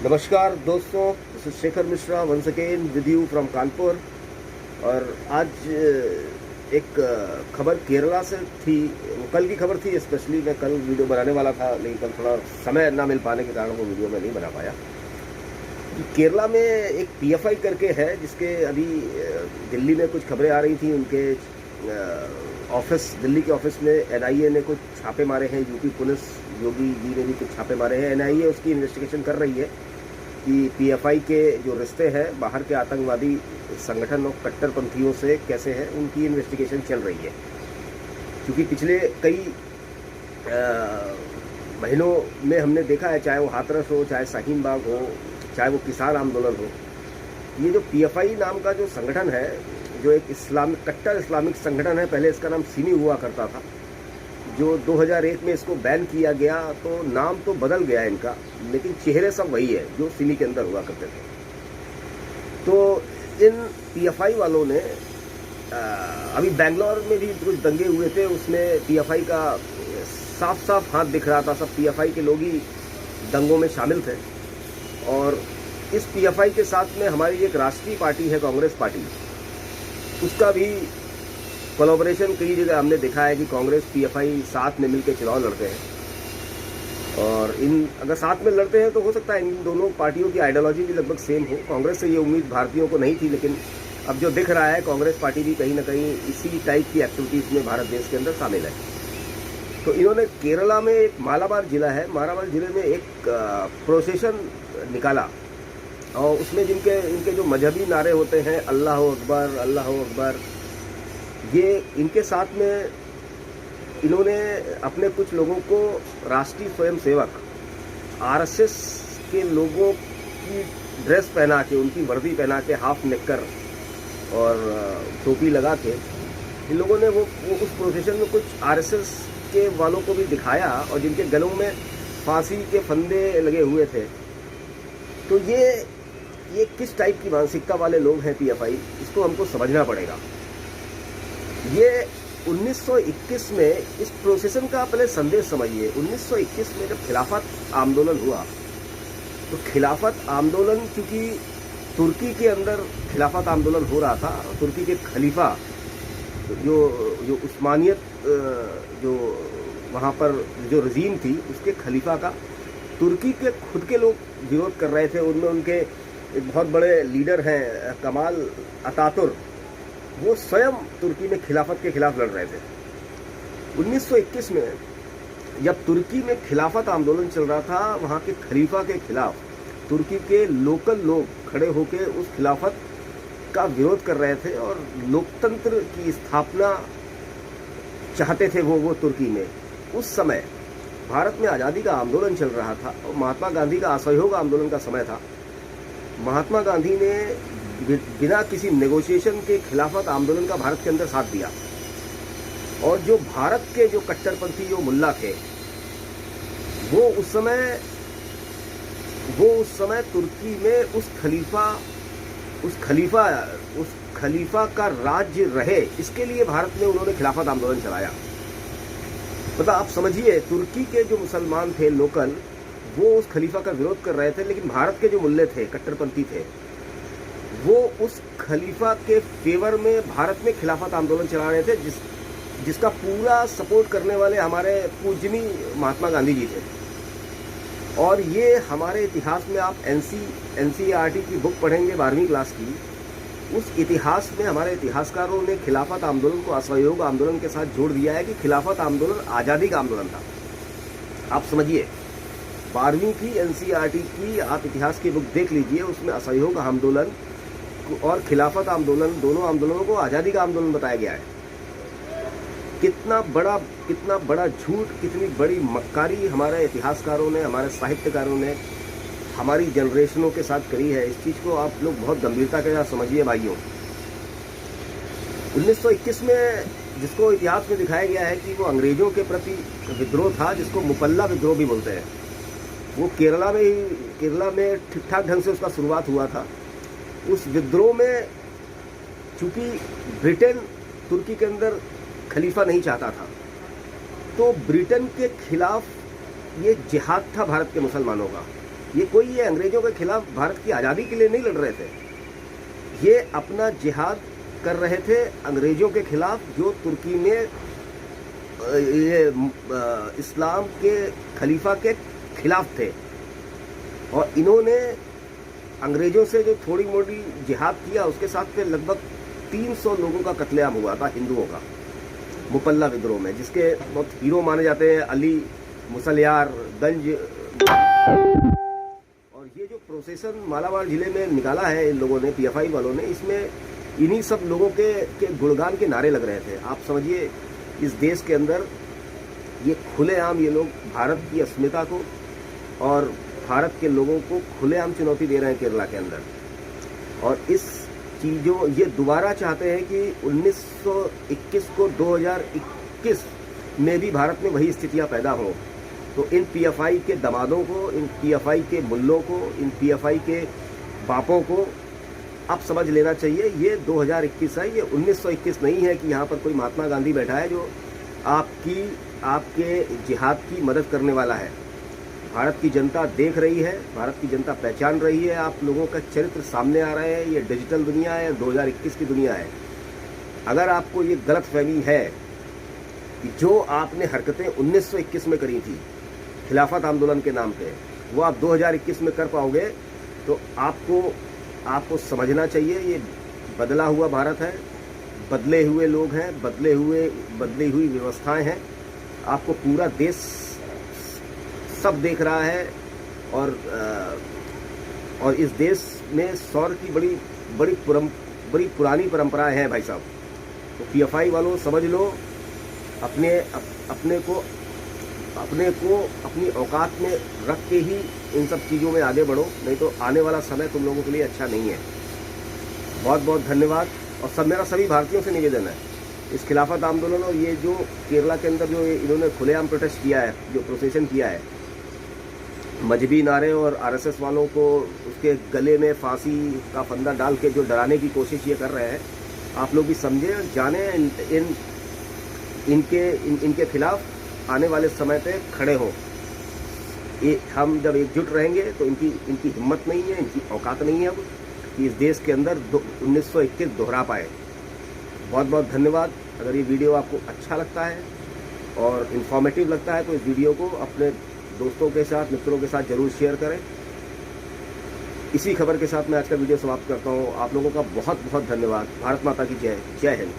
नमस्कार दोस्तों, this is Shekhar Mishra once again with you from Kanpur. और आज एक खबर केरला से थी। कल की खबर थी, स्पेशली मैं कल वीडियो बनाने वाला था, लेकिन कल थोड़ा समय ना मिल पाने के कारण वो वीडियो मैं नहीं बना पाया। केरला में एक पीएफआई करके है, जिसके अभी दिल्ली में कुछ खबरें आ रही थी। उनके ऑफिस, दिल्ली के ऑफिस में एनआईए ने कुछ छापे मारे हैं। यूपी पुलिस, योगी जी ने भी कुछ छापे मारे हैं। एनआईए उसकी इन्वेस्टिगेशन कर रही है कि पीएफआई के जो रिश्ते हैं बाहर के आतंकवादी संगठन और कट्टरपंथियों से कैसे हैं, उनकी इन्वेस्टिगेशन चल रही है। क्योंकि पिछले कई महीनों में हमने देखा है, चाहे वो हाथरस हो, चाहे शाहीन बाग हो, चाहे वो किसान आंदोलन हो, ये जो पीएफआई नाम का जो संगठन है, जो एक कट्टर इस्लामिक संगठन है, पहले इसका नाम सिमी हुआ करता था। जो 2001 में इसको बैन किया गया, तो नाम तो बदल गया इनका, लेकिन चेहरे सब वही है जो सिमी के अंदर हुआ करते थे। तो इन पीएफआई वालों ने अभी बेंगलोर में भी कुछ दंगे हुए थे, उसमें पीएफआई का साफ साफ हाथ दिख रहा था। सब पीएफआई के लोग ही दंगों में शामिल थे। और इस पीएफआई के साथ में हमारी एक राष्ट्रीय पार्टी है, कांग्रेस पार्टी, उसका भी कोलैबोरेशन कई जगह हमने देखा है कि कांग्रेस पीएफआई साथ में मिलकर चुनाव लड़ते हैं। और इन अगर साथ में लड़ते हैं तो हो सकता है इन दोनों पार्टियों की आइडियोलॉजी भी लगभग सेम हो। कांग्रेस से ये उम्मीद भारतीयों को नहीं थी, लेकिन अब जो दिख रहा है, कांग्रेस पार्टी भी कहीं ना कहीं इसी टाइप की एक्टिविटीज़ में भारत देश के अंदर शामिल है। तो इन्होंने केरला में, एक मालाबार जिला है, मालाबार जिले में एक प्रोसेशन निकाला। और उसमें इनके जो मजहबी नारे होते हैं, अल्लाह अकबर, अल्लाह अकबर, ये इनके साथ में इन्होंने अपने कुछ लोगों को राष्ट्रीय स्वयंसेवक आरएसएस के लोगों की ड्रेस पहना के, उनकी वर्दी पहना के, हाफ नेकर और टोपी लगा के, इन लोगों ने वो उस प्रोसेशन में कुछ आरएसएस के वालों को भी दिखाया, और जिनके गलों में फांसी के फंदे लगे हुए थे। तो ये किस टाइप की मानसिकता वाले लोग हैं पीएफआई, इसको हमको समझना पड़ेगा। ये 1921 में इस प्रोसेशन का पहले संदेश समझिए। 1921 में जब खिलाफत आंदोलन हुआ, तो खिलाफत आंदोलन, चूंकि तुर्की के अंदर खिलाफत आंदोलन हो रहा था, तुर्की के खलीफा जो उस्मानियत, जो वहाँ पर जो रजीम थी, उसके खलीफा का तुर्की के खुद के लोग विरोध कर रहे थे। उनमें उनके एक बहुत बड़े लीडर हैं, कमाल अतातुर्क, वो स्वयं तुर्की में खिलाफत के खिलाफ लड़ रहे थे। 1921 में जब तुर्की में खिलाफत आंदोलन चल रहा था, वहाँ के खलीफा के खिलाफ तुर्की के लोकल लोग खड़े होकर उस खिलाफत का विरोध कर रहे थे और लोकतंत्र की स्थापना चाहते थे वो तुर्की में। उस समय भारत में आज़ादी का आंदोलन चल रहा था और महात्मा गांधी का असहयोग आंदोलन का समय था। महात्मा गांधी ने बिना किसी नेगोशिएशन के खिलाफत आंदोलन का भारत के अंदर साथ दिया। और जो भारत के जो कट्टरपंथी जो मुल्ला थे, वो उस समय तुर्की में उस खलीफा का राज्य रहे, इसके लिए भारत में उन्होंने खिलाफत आंदोलन चलाया। मतलब आप समझिए, तुर्की के जो मुसलमान थे लोकल, वो उस खलीफा का विरोध कर रहे थे, लेकिन भारत के जो मुल्ले थे, कट्टरपंथी थे, वो उस खलीफा के फेवर में भारत में खिलाफत आंदोलन चला रहे थे, जिसका पूरा सपोर्ट करने वाले हमारे पूजनीय महात्मा गांधी जी थे। और ये हमारे इतिहास में, आप एनसीईआरटी की बुक पढ़ेंगे 12वीं क्लास की, उस इतिहास में हमारे इतिहासकारों ने खिलाफत आंदोलन को असहयोग आंदोलन के साथ जोड़ दिया है कि खिलाफत आंदोलन आज़ादी का आंदोलन था। आप समझिए, 12वीं की एनसीईआरटी की आप इतिहास की बुक देख लीजिए, उसमें असहयोग आंदोलन और खिलाफत आंदोलन, दोनों आंदोलनों को आज़ादी का आंदोलन बताया गया है। कितना बड़ा झूठ, कितनी बड़ी मक्कारी हमारे इतिहासकारों ने, हमारे साहित्यकारों ने हमारी जनरेशनों के साथ करी है। इस चीज़ को आप लोग बहुत गंभीरता के साथ समझिए भाइयों। 1921 में जिसको इतिहास में दिखाया गया है कि वो अंग्रेजों के प्रति विद्रोह था, जिसको मुपल्ला विद्रोह भी बोलते हैं, वो केरला में ठीक ठाक ढंग से उसका शुरुआत हुआ था। उस विद्रोह में चूंकि ब्रिटेन तुर्की के अंदर खलीफा नहीं चाहता था, तो ब्रिटेन के खिलाफ ये जिहाद था भारत के मुसलमानों का। ये अंग्रेजों के खिलाफ भारत की आज़ादी के लिए नहीं लड़ रहे थे, ये अपना जिहाद कर रहे थे अंग्रेजों के खिलाफ, जो तुर्की में ये इस्लाम के खलीफा के खिलाफ थे। और इन्होंने अंग्रेजों से जो थोड़ी मोटी जिहाद किया, उसके साथ में लगभग 300 लोगों का कत्लेआम हुआ था हिंदुओं का मुपल्ला विद्रोह में, जिसके बहुत हीरो माने जाते हैं अली, मुसलियार, गंज। और ये जो प्रोसेसन मालाबार जिले में निकाला है इन लोगों ने, पीएफआई वालों ने, इसमें इन्हीं सब लोगों के गुणगान के नारे लग रहे थे। आप समझिए, इस देश के अंदर ये खुलेआम ये लोग भारत की अस्मिता को और भारत के लोगों को खुलेआम चुनौती दे रहे हैं केरला के अंदर। और इस चीज़ों ये दोबारा चाहते हैं कि 1921 को 2021 में भी भारत में वही स्थितियां पैदा हों। तो इन पीएफआई के दमादों को, इन पीएफआई के मुल्लों को, इन पीएफआई के बापों को अब समझ लेना चाहिए, ये 2021 है, ये 1921 नहीं है कि यहाँ पर कोई महात्मा गांधी बैठा है जो आपके जिहाद की मदद करने वाला है। भारत की जनता देख रही है, भारत की जनता पहचान रही है, आप लोगों का चरित्र सामने आ रहे हैं। ये डिजिटल दुनिया है, 2021 की दुनिया है। अगर आपको ये गलतफहमी है कि जो आपने हरकतें 1921 में करी थी खिलाफत आंदोलन के नाम पे, वो आप 2021 में कर पाओगे, तो आपको समझना चाहिए ये बदला हुआ भारत है, बदले हुए लोग हैं, बदली हुई व्यवस्थाएं हैं। आपको पूरा देश सब देख रहा है। और इस देश में सौर की बड़ी पुरानी परंपराएं हैं भाई साहब। तो पीएफआई वालों समझ लो, अपने को अपनी औकात में रख के ही इन सब चीज़ों में आगे बढ़ो, नहीं तो आने वाला समय तुम लोगों के लिए अच्छा नहीं है। बहुत बहुत धन्यवाद। और मेरा सभी भारतीयों से निवेदन है, इस खिलाफत आंदोलन और ये जो केरला के अंदर जो इन्होंने खुलेआम प्रोटेस्ट किया है, जो प्रोसेशन किया है, मजहबी नारे और आरएसएस वालों को उसके गले में फांसी का फंदा डाल के जो डराने की कोशिश ये कर रहे हैं, आप लोग भी समझे, जाने इनके खिलाफ आने वाले समय पे खड़े हो। हम जब एकजुट रहेंगे तो इनकी हिम्मत नहीं है, इनकी औकात नहीं है अब कि इस देश के अंदर 1921 दोहरा पाए। बहुत बहुत धन्यवाद। अगर ये वीडियो आपको अच्छा लगता है और इन्फॉर्मेटिव लगता है तो इस वीडियो को अपने दोस्तों के साथ, मित्रों के साथ जरूर शेयर करें। इसी खबर के साथ मैं आज का वीडियो समाप्त करता हूँ। आप लोगों का बहुत बहुत धन्यवाद। भारत माता की जय। जय हिंद।